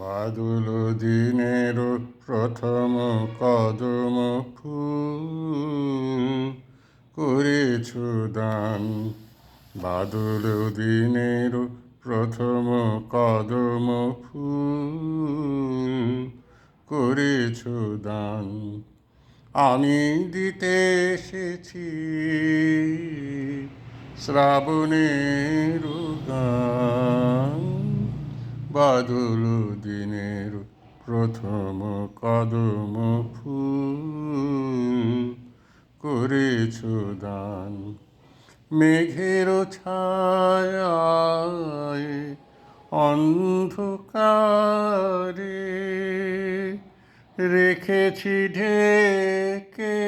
বাদল দিনের প্রথম কদম ফুল করেছ দান। বাদল দিনের প্রথম কদম ফুল করেছ দান। আমি দিতে এসেছি শ্রাবণের গান। বাদল দিনের প্রথম কদম ফুল করেছ দান। মেঘের ছায়ায় অন্ধকারে রেখেছি ঢেকে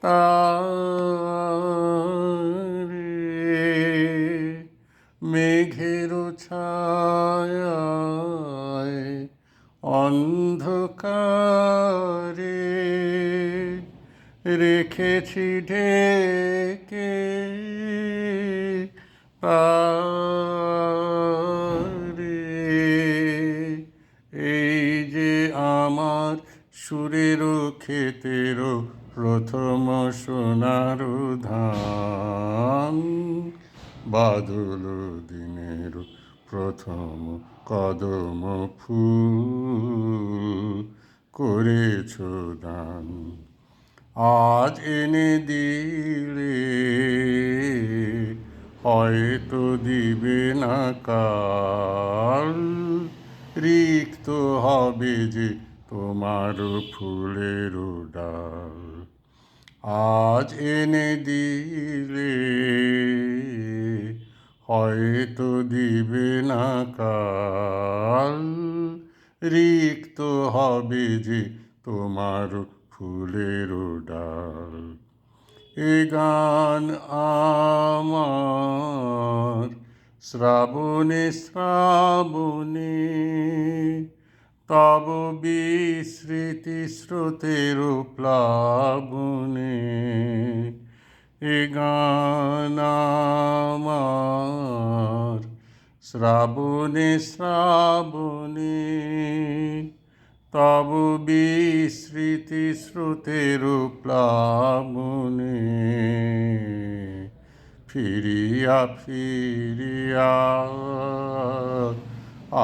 তারে। মেঘের ছায়ায় অন্ধকারে রেখেছি ঢেকে তারে। এই যে আমার সুরের ক্ষেতের প্রথম সোনার ধান। বাদল দিনের প্রথম কদম ফুল করেছ দান। আজ এনে দিলে হয়তো দিবে না কাল, রিক্ত হবে যে তোমার ফুলের ডাল। আজ এনে দিলে হয়তো দিবে না কাল, রিক্ত হবে যে তোমার ফুলের ডাল। এ গান আমার শ্রাবণে শ্রাবণে তব বিস্মৃতি স্রোতের প্লাবনে। এ গান আমার শ্রাবণে শ্রাবণে তব বিস্মৃতি স্রোতের প্লাবনে। ফিরিয়া ফিরিয়া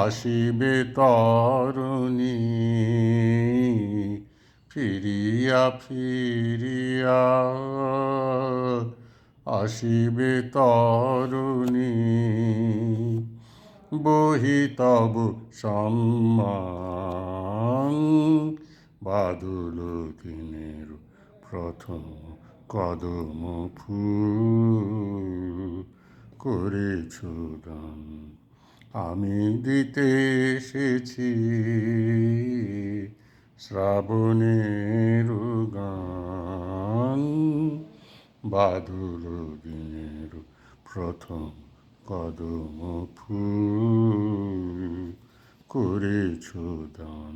আসিবে তরুণী, ফিরিয়া ফিরিয়া আসিবে তরুণী। বহি তব সম্মান। বাদল দিনের প্রথম কদম ফুল করেছ দান। আমি দিতে এসেছি শ্রাবণের গান। বাদল দিনের প্রথম কদম ফুল করেছ দান।